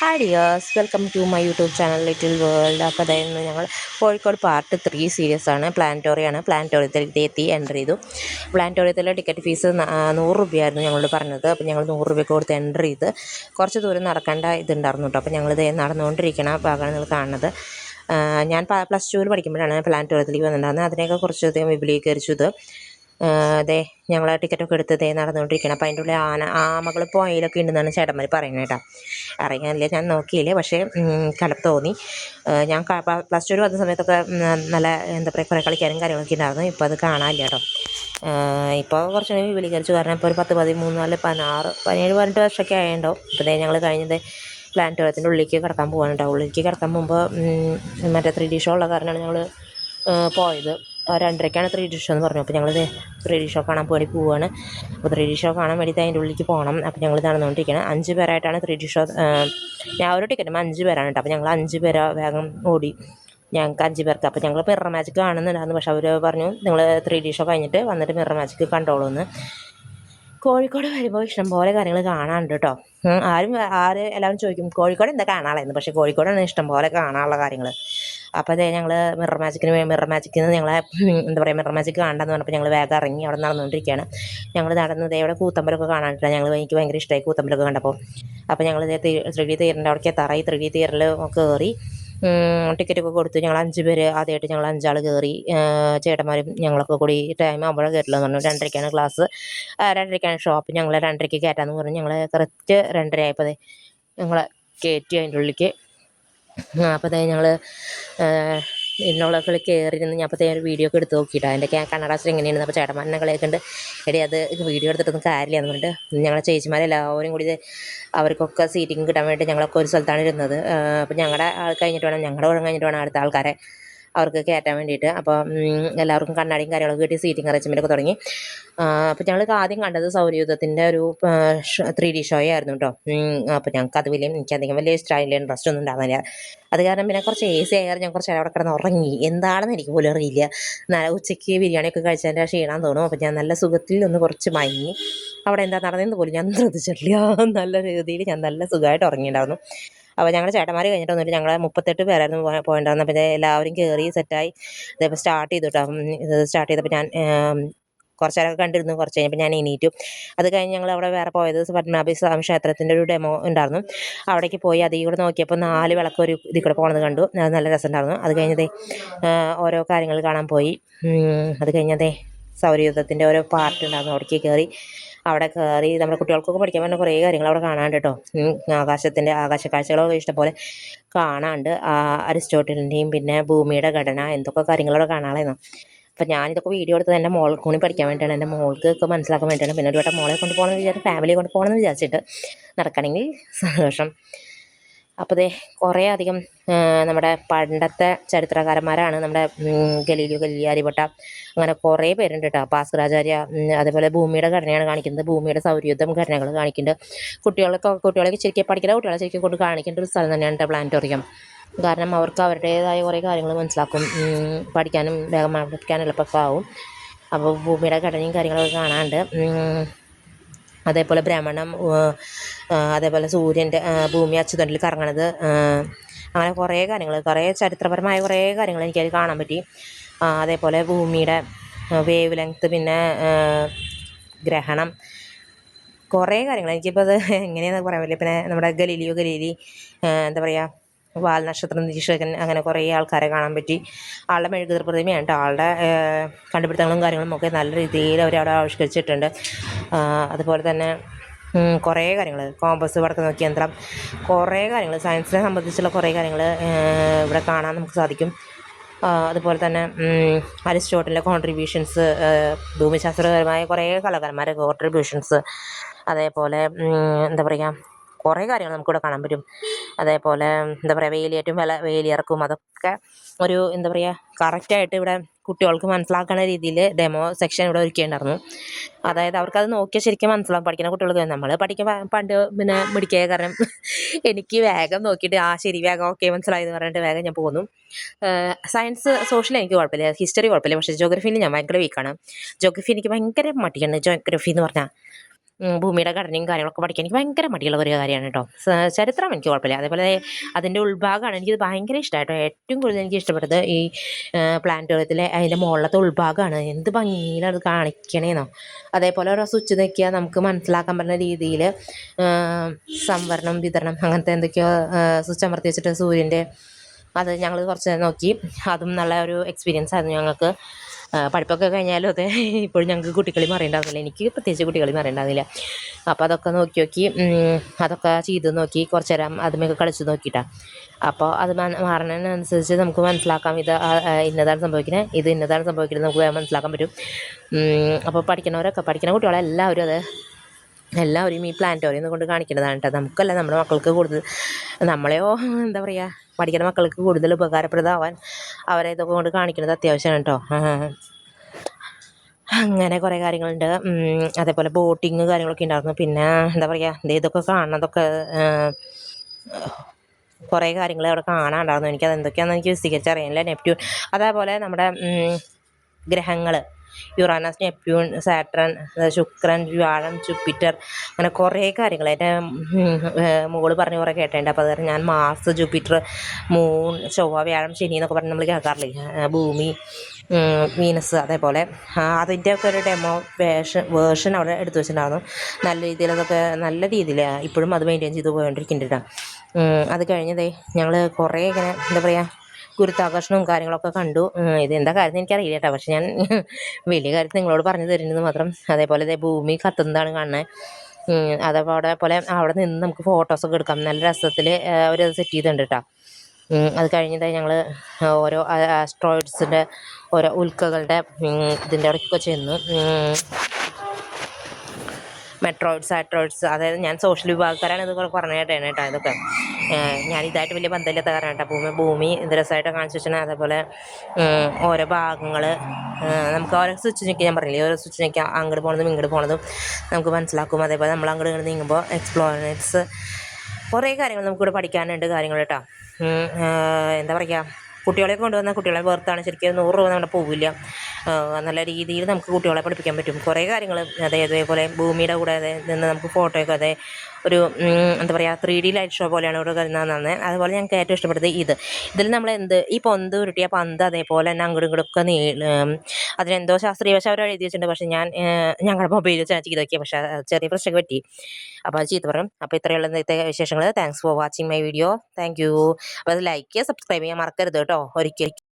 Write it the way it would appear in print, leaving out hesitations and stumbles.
Hi dears, welcome to my YouTube channel little world. അപ്പോൾ അതായത് ഞങ്ങൾ കോഴിക്കോട് പാർട്ട് 3 സീരീസ് ആണ്. പ്ലാനറ്റോറിയത്തിൽ എത്തി എൻ്റർ ചെയ്തു. പ്ലാനറ്റോറിയത്തിലെ ടിക്കറ്റ് ഫീസ് 100 രൂപയായിരുന്നു ഞങ്ങളോട് പറഞ്ഞത്. അപ്പോൾ ഞങ്ങൾ 100 രൂപയ്ക്ക് കൊടുത്ത് എൻ്റർ ചെയ്ത് കുറച്ച് ദൂരം നടക്കേണ്ട ഇതുണ്ടായിരുന്നു കേട്ടോ. അപ്പോൾ ഞങ്ങളിത് നടന്നുകൊണ്ടിരിക്കണ ഭാഗമാണ് നിങ്ങൾ കാണുന്നത്. ഞാൻ +2 പഠിക്കുമ്പോഴാണ് പ്ലാനറ്റോറിയത്തിലേക്ക് വന്നിട്ടുണ്ടായിരുന്നത്. അതിനെയൊക്കെ കുറച്ചധികം വിപുലീകരിച്ചു. അതെ, ഞങ്ങൾ ടിക്കറ്റൊക്കെ എടുത്ത് നടന്നുകൊണ്ടിരിക്കണം. അപ്പോൾ അതിൻ്റെ ഉള്ളിൽ ആമകൾ പോയിലൊക്കെ ഉണ്ടെന്നാണ് ചേട്ടന്മാർ പറയുന്നത് കേട്ടോ. അറിയാനില്ല, ഞാൻ നോക്കിയില്ലേ, പക്ഷേ കലപ്പ് തോന്നി. ഞാൻ +2 വന്ന സമയത്തൊക്കെ നല്ല എന്താ പറയുക, കുറേ കളിക്കാനും കാര്യങ്ങളൊക്കെ ഉണ്ടായിരുന്നു. ഇപ്പോൾ അത് കാണാനില്ല കേട്ടോ. ഇപ്പോൾ കുറച്ചുകൂടി വിപുലീകരിച്ചു. കാരണം ഇപ്പോൾ ഒരു 10, 13, 16, 17, 18 വർഷമൊക്കെ ആയിട്ടുണ്ടാവും. അപ്പോൾ ഞങ്ങൾ കഴിഞ്ഞത് പ്ലാനറ്റോറിയത്തിൻ്റെ ഉള്ളിലേക്ക് കിടക്കാൻ പോകാൻ കേട്ടോ. ഉള്ളിലേക്ക് കിടക്കാൻ പോകുമ്പോൾ മറ്റേ 3D ഷോ ഉള്ള കാരണമാണ് ഞങ്ങൾ പോയത്. 2:30ക്കാണ് 3D ഷോ എന്ന് പറഞ്ഞു. അപ്പോൾ ഞങ്ങൾ 3D ഷോ കാണാൻ വേണ്ടി പോവുകയാണ്. അപ്പോൾ 3D ഷോ കാണാൻ വേണ്ടിയിട്ട് അതിൻ്റെ ഉള്ളിലേക്ക് പോകണം. അപ്പോൾ ഞങ്ങൾ നടന്നുകൊണ്ടിരിക്കണം. 5 പേരായിട്ടാണ് 3D ഷോ. ഞാൻ ഒരു ടിക്കറ്റും 5 പേരാണ് കേട്ടോ. അപ്പോൾ ഞങ്ങൾ 5 പേരെ വേഗം ഓടി. ഞങ്ങൾക്ക് 5 പേർക്ക്. അപ്പോൾ ഞങ്ങൾ മിറർ മാജിക് കാണുന്നുണ്ടായിരുന്നു. പക്ഷേ അവർ പറഞ്ഞു നിങ്ങൾ 3D ഷോ കഴിഞ്ഞിട്ട് വന്നിട്ട് മിറർ മാജിക് കണ്ടോളൂ എന്ന്. കോഴിക്കോട് വരുമ്പോൾ ഇഷ്ടംപോലെ കാര്യങ്ങൾ കാണാനുണ്ട് കേട്ടോ. എല്ലാവരും ചോദിക്കും കോഴിക്കോട് എന്താ കാണാനുള്ളതെന്ന്. പക്ഷേ കോഴിക്കോടാണ് ഇഷ്ടംപോലെ കാണാനുള്ള കാര്യങ്ങൾ. അപ്പോൾ അതേ ഞങ്ങൾ മിറർ മാജിക്കിന് ഞങ്ങളെ എന്താ പറയുക, മിറർ മാജിക് കാണണ്ടെന്ന് പറഞ്ഞപ്പോൾ ഞങ്ങൾ വേഗം ഇറങ്ങി അവിടെ നടന്നുകൊണ്ടിരിക്കുകയാണ്. ഞങ്ങൾ നടന്നത് ഇവിടെ കൂത്തമ്പലമൊക്കെ കാണാനില്ല. എനിക്ക് ഭയങ്കര ഇഷ്ടമായി കൂത്തമ്പലമൊക്കെ കണ്ടപ്പോൾ. അപ്പോൾ ഞങ്ങൾ 3D തിയേറ്ററിൻ്റെ അവിടേക്ക് എത്താറായി. 3D തിയേറ്ററിൽ കയറി ടിക്കറ്റൊക്കെ കൊടുത്തു. ഞങ്ങൾ 5 പേര് ആദ്യമായിട്ട് ഞങ്ങൾ 5 ആൾ കയറി. ചേട്ടന്മാരും ഞങ്ങളൊക്കെ കൂടി ടൈം ആകുമ്പോഴാണ് കയറില്ലെന്ന് പറഞ്ഞു. 2:30ക്കാണ് ക്ലാസ്, 2:30ക്കാണ് ഷോപ്പ്. ഞങ്ങൾ 2:30ക്ക് കയറ്റാമെന്ന് പറഞ്ഞു. ഞങ്ങൾ കറക്റ്റ് 2:30 ആയപ്പോൾ ഞങ്ങളെ കയറ്റി അതിൻ്റെ ഉള്ളിലേക്ക്. അപ്പോൾ ഞങ്ങൾ ഇതിനുള്ളൊക്കെ കയറിയിരുന്ന് ഞാൻ അപ്പോൾ ഒരു വീഡിയോ ഒക്കെ എടുത്ത് നോക്കിയിട്ട് അതിൻ്റെ കണ്ണടാസ് എങ്ങനെയാണ്. അപ്പോൾ ചേട്ടന്മാരെ കളിയൊക്കെ ഉണ്ട്. എടി അത് വീഡിയോ എടുത്തിട്ടൊന്നും കാര്യമില്ല എന്ന് പറഞ്ഞിട്ട് ഞങ്ങളെ ചേച്ചിമാരെല്ലാവരും കൂടി അവർക്കൊക്കെ സീറ്റിംഗ് കിട്ടാൻ വേണ്ടി ഞങ്ങളൊക്കെ ഒരു സ്ഥലത്താണ് ഇരുന്നത്. അപ്പോൾ ഞങ്ങളുടെ ഊഴം കഴിഞ്ഞിട്ട് വേണം അടുത്ത ആൾക്കാരെ അവർക്ക് കയറ്റാൻ വേണ്ടിയിട്ട്. അപ്പോൾ എല്ലാവർക്കും കണ്ണാടിയും കാര്യങ്ങളൊക്കെ കിട്ടി സീറ്റിംഗ് അറേഞ്ച്മെൻറ്റൊക്കെ തുടങ്ങി. അപ്പോൾ ഞങ്ങൾ ആദ്യം കണ്ടത് സൗരയൂഥത്തിൻ്റെ ഒരു 3D ഷോ ആയിരുന്നു കേട്ടോ. അപ്പോൾ എനിക്കധികം വലിയ ഇഷ്ടമായില്ല, ഇൻട്രസ്റ്റ് ഒന്നും ഉണ്ടാകുന്നില്ല. അത് കാരണം പിന്നെ കുറച്ച് AC ആയാൽ ഞാൻ കുറച്ച് അവിടെ കിടന്ന് ഉറങ്ങി. എന്താണെന്ന് എനിക്ക് പോലും അറിയില്ല. ഉച്ചയ്ക്ക് ബിരിയാണിയൊക്കെ കഴിച്ചതിൻ്റെ ക്ഷീണം തോന്നും. അപ്പോൾ ഞാൻ നല്ല സുഖത്തിൽ ഒന്ന് കുറച്ച് മയങ്ങി. അവിടെ എന്താ നടന്നതെന്ന് പോലും ഞാൻ ശ്രദ്ധിച്ചിട്ടില്ല. നല്ല രീതിയിൽ ഞാൻ നല്ല സുഖമായിട്ട് ഉറങ്ങിയിട്ടുണ്ടായിരുന്നു. അപ്പോൾ ഞങ്ങൾ ചേട്ടന്മാർ കഴിഞ്ഞിട്ടൊന്നുമില്ല. ഞങ്ങൾ 38 പേരായിരുന്നു പോയിട്ടുണ്ടായിരുന്നു. അപ്പോൾ എല്ലാവരും കയറി സെറ്റായി ഇതേപ്പോൾ സ്റ്റാർട്ട് ചെയ്തു കേട്ടോ. ഇത് സ്റ്റാർട്ട് ചെയ്തപ്പോൾ ഞാൻ കുറച്ച് നേരമൊക്കെ കണ്ടിരുന്നു. കുറച്ച് കഴിഞ്ഞപ്പോൾ ഞാൻ എണീറ്റു. അത് കഴിഞ്ഞ് ഞങ്ങൾ അവിടെ വേറെ പോയത് പത്മനാഭ സ്വാമി ക്ഷേത്രത്തിൻ്റെ ഒരു ഡെമോ ഉണ്ടായിരുന്നു. അവിടേക്ക് പോയി അതിൽ കൂടെ നോക്കിയപ്പോൾ 4 വിളക്ക് ഒരു ഇതിൽ കൂടെ പോകുന്നത് കണ്ടു. അത് നല്ല രസമുണ്ടായിരുന്നു. അത് കഴിഞ്ഞതേ ഓരോ കാര്യങ്ങൾ കാണാൻ പോയി. അത് കഴിഞ്ഞതേ സൗരയൂഥത്തിൻ്റെ ഓരോ പാർട്ട് ഉണ്ടായിരുന്നു. അവിടേക്ക് കയറി. അവിടെ കയറി നമ്മുടെ കുട്ടികൾക്കൊക്കെ പഠിക്കാൻ പറ്റുന്ന കുറേ കാര്യങ്ങൾ അവിടെ കാണാണ്ട് കേട്ടോ. ആകാശക്കാഴ്ചകളൊക്കെ ഇഷ്ടംപോലെ കാണാണ്ട്. അരിസ്റ്റോട്ടലിൻ്റെയും പിന്നെ ഭൂമിയുടെ ഘടന എന്തൊക്കെ കാര്യങ്ങളവിടെ കാണാമായിരുന്നു. അപ്പം ഞാനിതൊക്കെ വീഡിയോ എടുത്തത് എൻ്റെ മോൾക്ക് കൂടി പഠിക്കാൻ വേണ്ടിയിട്ടാണ്. എൻ്റെ മോൾക്ക് ഒക്കെ മനസ്സിലാക്കാൻ വേണ്ടിയിട്ടാണ്. പിന്നെ ഒരു വട്ടം മോളെ കൊണ്ട് പോകണമെന്ന് വിചാരിച്ച് ഫാമിലിയെ കൊണ്ട് പോകണമെന്ന് വിചാരിച്ചിട്ട് നടക്കണമെങ്കിൽ സന്തോഷം. അപ്പോൾ കുറേ അധികം നമ്മുടെ പണ്ടത്തെ ചരിത്രകാരന്മാരാണ്. നമ്മുടെ ഗലീലിയോ ഗലീലി, ആര്യഭട്ട, അങ്ങനെ കുറേ പേരുണ്ട് കേട്ടോ. ഭാസ്കരാചാര്യ. അതേപോലെ ഭൂമിയുടെ ഘടനയാണ് കാണിക്കുന്നത്. ഭൂമിയുടെ സൗരയൂഥം ഘടനകൾ കാണിക്കുന്നുണ്ട്. കുട്ടികളെ ശരിക്കും പഠിക്കുന്ന കുട്ടികളെ ശരിക്കും കൊണ്ട് കാണിക്കേണ്ട ഒരു സ്ഥലം തന്നെയാണ് പ്ലാനറ്റോറിയം. കാരണം അവർക്ക് അവരുടേതായ കുറേ കാര്യങ്ങൾ മനസ്സിലാക്കും. പഠിക്കാനും വേഗം പഠിക്കാനും എളുപ്പമൊക്കെ ആവും. അപ്പോൾ ഭൂമിയുടെ ഘടനയും കാര്യങ്ങളൊക്കെ കാണാണ്ട്. അതേപോലെ ഭ്രമണം, അതേപോലെ സൂര്യൻ്റെ ഭൂമി അച്ചുതണ്ടിൽ കറങ്ങണത്, അങ്ങനെ കുറേ ചരിത്രപരമായ കുറേ കാര്യങ്ങൾ എനിക്കത് കാണാൻ പറ്റി. അതേപോലെ ഭൂമിയുടെ വേവ് ലെങ്ത്ത്, പിന്നെ ഗ്രഹണം, കുറേ കാര്യങ്ങൾ എനിക്കിപ്പോൾ അത് എങ്ങനെയാണെന്ന് പറയാൻ പറ്റില്ല. പിന്നെ നമ്മുടെ ഗലീലിയോ ഗലീലി എന്താ പറയുക, വാൽനക്ഷത്ര നിരീക്ഷകൻ, അങ്ങനെ കുറേ ആൾക്കാരെ കാണാൻ പറ്റി. ആളുടെ മെഴുകുതിർ പ്രതിമയാണ് കേട്ടോ. ആളുടെ കണ്ടുപിടുത്തങ്ങളും കാര്യങ്ങളും ഒക്കെ നല്ല രീതിയിൽ അവരവിടെ ആവിഷ്കരിച്ചിട്ടുണ്ട്. അതുപോലെ തന്നെ കുറേ കാര്യങ്ങൾ, കോമ്പസ്, വടക്ക് നോക്കി യന്ത്രം, കുറേ കാര്യങ്ങൾ സയൻസിനെ സംബന്ധിച്ചുള്ള കുറേ കാര്യങ്ങൾ ഇവിടെ കാണാൻ നമുക്ക് സാധിക്കും. അതുപോലെ തന്നെ അരിസ്റ്റോട്ടലിൻ്റെ കോൺട്രിബ്യൂഷൻസ്, ഭൂമിശാസ്ത്രപരമായ കുറേ കലാകാരന്മാരുടെ കോൺട്രിബ്യൂഷൻസ്, അതേപോലെ എന്താ പറയുക, കുറേ കാര്യങ്ങൾ നമുക്കിവിടെ കാണാൻ പറ്റും. അതേപോലെ എന്താ പറയുക, വേലിയിറക്കും, അതൊക്കെ ഒരു എന്താ പറയുക കറക്റ്റായിട്ട് ഇവിടെ കുട്ടികൾക്ക് മനസ്സിലാക്കുന്ന രീതിയിൽ ഡെമോ സെക്ഷൻ ഇവിടെ ഒരുക്കിയിട്ടുണ്ടായിരുന്നു. അതായത് അവർക്കത് നോക്കിയാൽ ശരിക്കും മനസ്സിലാവും. പഠിക്കുന്ന കുട്ടികൾക്ക് നമ്മൾ പണ്ട് പിന്നെ മിടിക്കുക. കാരണം എനിക്ക് വേഗം നോക്കിയിട്ട് ശരി വേഗം ഓക്കെ മനസ്സിലായെന്ന് പറഞ്ഞിട്ട് വേഗം ഞാൻ പോന്നു. സയൻസ് സോഷ്യൽ എനിക്ക് കുഴപ്പമില്ല, ഹിസ്റ്ററി കുഴപ്പമില്ല. പക്ഷേ ജോഗ്രഫിയിൽ ഞാൻ ഭയങ്കര വീക്കാണ്. ജോഗ്രഫി എനിക്ക് ഭയങ്കര മടിയാണ്. ജോഗ്രഫി എന്ന് പറഞ്ഞാൽ ഭൂമിയുടെ ഘടനയും കാര്യങ്ങളൊക്കെ പഠിക്കാൻ എനിക്ക് ഭയങ്കര മടിയുള്ള ഒരു കാര്യമാണ് കേട്ടോ. ചരിത്രം എനിക്ക് കുഴപ്പമില്ല. അതേപോലെ അതിൻ്റെ ഉൾഭാഗമാണ് എനിക്കിത് ഭയങ്കര ഇഷ്ടമായിട്ടോ. ഏറ്റവും കൂടുതൽ എനിക്ക് ഇഷ്ടപ്പെട്ടത് ഈ പ്ലാനറ്റോറിയത്തിലെ അതിൻ്റെ മുകളിലത്തെ ഉൾഭാഗമാണ്. എന്ത് ഭംഗിയിലത് കാണിക്കണേന്നോ. അതേപോലെ ഓരോ സ്വിച്ച് നോക്കിയാൽ നമുക്ക് മനസ്സിലാക്കാൻ പറ്റുന്ന രീതിയിൽ സംവരണം വിതരണം അങ്ങനത്തെ എന്തൊക്കെയോ സ്വിച്ച് അമർത്തി വെച്ചിട്ട് സൂര്യൻ്റെ അത് ഞങ്ങൾ കുറച്ച് നേരം നോക്കി. അതും നല്ല ഒരു എക്സ്പീരിയൻസ് ആയിരുന്നു ഞങ്ങൾക്ക്. പഠിപ്പൊക്കെ കഴിഞ്ഞാലും അതെ ഇപ്പോഴും ഞങ്ങൾക്ക് കുട്ടിക്കളി മറിയുണ്ടാവുന്നില്ല. എനിക്ക് പ്രത്യേകിച്ച് കുട്ടിക്കളി മറിയുണ്ടാവുന്നില്ല. അപ്പോൾ അതൊക്കെ നോക്കി അതൊക്കെ ചെയ്ത് നോക്കി കുറച്ച് നേരം അതുമൊക്കെ കളിച്ച് നോക്കിയിട്ടാണ്. അപ്പോൾ അത് മാറുന്നതിനനുസരിച്ച് നമുക്ക് മനസ്സിലാക്കാം ഇത് ഇന്നതാണ് സംഭവിക്കുന്നത്, ഇത് ഇന്നതാണ് സംഭവിക്കുന്നത് നമുക്ക് മനസ്സിലാക്കാൻ പറ്റും. അപ്പോൾ പഠിക്കുന്ന കുട്ടികളെല്ലാവരും എല്ലാവരും ഈ പ്ലാനറ്റോറിയം കൊണ്ട് കാണിക്കുന്നതാണ് കേട്ടോ. നമുക്കല്ല, നമ്മുടെ മക്കൾക്ക് കൂടുതൽ, നമ്മളെയോ എന്താ പറയുക, പഠിക്കുന്ന മക്കൾക്ക് കൂടുതൽ ഉപകാരപ്രദമാവാൻ അവരെ ഇതൊക്കെ കൊണ്ട് കാണിക്കുന്നത് അത്യാവശ്യമാണ് കേട്ടോ. അങ്ങനെ കുറേ കാര്യങ്ങളുണ്ട്. അതേപോലെ ബോട്ടിങ് കാര്യങ്ങളൊക്കെ ഉണ്ടായിരുന്നു. പിന്നെ എന്താ പറയുക, ഇതൊക്കെ കാണുന്നതൊക്കെ കുറേ കാര്യങ്ങൾ അവിടെ കാണാനുണ്ടായിരുന്നു. എനിക്കത് എന്തൊക്കെയാണെന്ന് എനിക്ക് വിശദീകരിച്ചറിയില്ല. നെപ്റ്റ്യൂൺ, അതേപോലെ നമ്മുടെ ഗ്രഹങ്ങൾ യുറാനസ്, നെപ്റ്റ്യൂൺ, സാറ്റർൺ, ശുക്രൻ, വ്യാഴം, ജൂപ്പിറ്റർ, അങ്ങനെ കുറേ കാര്യങ്ങൾ എൻ്റെ മുകളിൽ പറഞ്ഞ് കുറേ കേട്ടിട്ടുണ്ട്. അപ്പോൾ അത് ഞാൻ മാർസ്, ജൂപ്പിറ്റർ, മൂൺ, ചൊവ്വ, വ്യാഴം, ശനി എന്നൊക്കെ പറഞ്ഞ് നമ്മൾ കേൾക്കാറില്ലേ, ഭൂമി, വീനസ്, അതേപോലെ അതിൻ്റെയൊക്കെ ഒരു ഡെമോ വേർഷൻ അവിടെ എടുത്തു വെച്ചിട്ടുണ്ടായിരുന്നു. നല്ല രീതിയിൽ അതൊക്കെ നല്ല രീതിയിൽ ഇപ്പോഴും അത് മെയിൻറ്റെയിൻ ചെയ്ത് പോയിക്കൊണ്ടിരിക്കുന്നുണ്ട് കേട്ടോ. അത് കഴിഞ്ഞതേ ഞങ്ങൾ കുറേ ഇങ്ങനെ എന്താ പറയുക ഗുരുത്വാകർഷണവും കാര്യങ്ങളൊക്കെ കണ്ടു. ഇത് എന്താ കാര്യം എനിക്കറിയില്ല കേട്ടോ. പക്ഷെ ഞാൻ വലിയ കാര്യത്തിൽ നിങ്ങളോട് പറഞ്ഞു തരുന്നത് മാത്രം. അതേപോലെ ഭൂമി കത്തുന്നതാണ് കാണുന്നത്. അതേപോലെ അവിടെ നിന്ന് നമുക്ക് ഫോട്ടോസൊക്കെ എടുക്കാം. നല്ല രസത്തിൽ അവരത് സെറ്റ് ചെയ്തിട്ടുണ്ട് കേട്ടോ. അത് കഴിഞ്ഞതായി ഞങ്ങൾ ഓരോ ആസ്ട്രോയിഡ്സിൻ്റെ ഓരോ ഉൽക്കകളുടെ ഇതിൻ്റെ ഇടയ്ക്കൊക്കെ ചെന്നു. മെട്രോയിഡ്സ്, ആട്രോയിഡ്സ്, അതായത് ഞാൻ സോഷ്യൽ വിഭാഗക്കാരാണ് ഇത് പറഞ്ഞു കേട്ടേനെ കേട്ടോ. ഇതൊക്കെ ഞാനിതായിട്ട് വലിയ ബന്ധമില്ലാത്ത കാരണം കേട്ടോ. ഭൂമി ഇത് രസമായിട്ട് കാണിച്ചു വെച്ചാൽ അതേപോലെ ഓരോ ഭാഗങ്ങൾ നമുക്ക് ഓരോ സ്വിച്ച് ഞെക്കി, ഞാൻ പറഞ്ഞില്ലേ, ഓരോ സ്വിച്ച് ഞെക്കി അങ്ങോട്ട് പോകണതും ഇങ്ങോട്ട് പോകണതും നമുക്ക് മനസ്സിലാക്കും. അതേപോലെ നമ്മൾ അങ്ങോട്ട് ഇങ്ങോട്ട് നീങ്ങുമ്പോൾ എക്സ്പ്ലോറേറ്റ്സ് കുറേ കാര്യങ്ങൾ നമുക്കിവിടെ പഠിക്കാനുണ്ട് കാര്യങ്ങൾ കേട്ടോ. എന്താ പറയുക, കുട്ടികളെ കൊണ്ടുവന്നാൽ കുട്ടികളെ വേർത്താണ് ശരിക്കും 100 രൂപ നമ്മുടെ പോവില്ല. നല്ല രീതിയിൽ നമുക്ക് കുട്ടികളെ പഠിപ്പിക്കാൻ പറ്റും കുറേ കാര്യങ്ങൾ. അതേപോലെ ഭൂമിയുടെ കൂടെ നിന്ന് നമുക്ക് ഫോട്ടോയൊക്കെ ഒരു എന്താ പറയുക 3D ലൈറ്റ് ഷോ പോലെയാണ് ഇവിടെ വരുന്നതെന്നാണ്. അതുപോലെ ഞങ്ങൾക്ക് ഏറ്റവും ഇഷ്ടപ്പെട്ടത് ഇതിൽ നമ്മൾ ഈ പൊന്ത് ഉരുട്ടിയ പന്ത് അതേപോലെ തന്നെ അങ്ങോട്ടും ഇങ്ങോട്ടൊക്കെ അതിനെന്തോ ശാസ്ത്രീയ വശം അവർ എഴുതി വെച്ചിട്ടുണ്ട്. പക്ഷേ ഞങ്ങളുടെ മൊബൈലിൽ ചാർജ് ചെയ്തൊക്കെയാണ്. പക്ഷേ ചെറിയ പ്രശ്നം പറ്റി, അപ്പോൾ അത് ചീത്ത പറയും. അപ്പോൾ ഇത്രയുള്ള ഇന്നത്തെ വിശേഷങ്ങൾ. Thanks for watching my video. Thank you. അപ്പോൾ അത് ലൈക്ക് ചെയ്യുക, സബ്സ്ക്രൈബ് ചെയ്യാൻ മറക്കരുത് കേട്ടോ ഒരിക്കലും.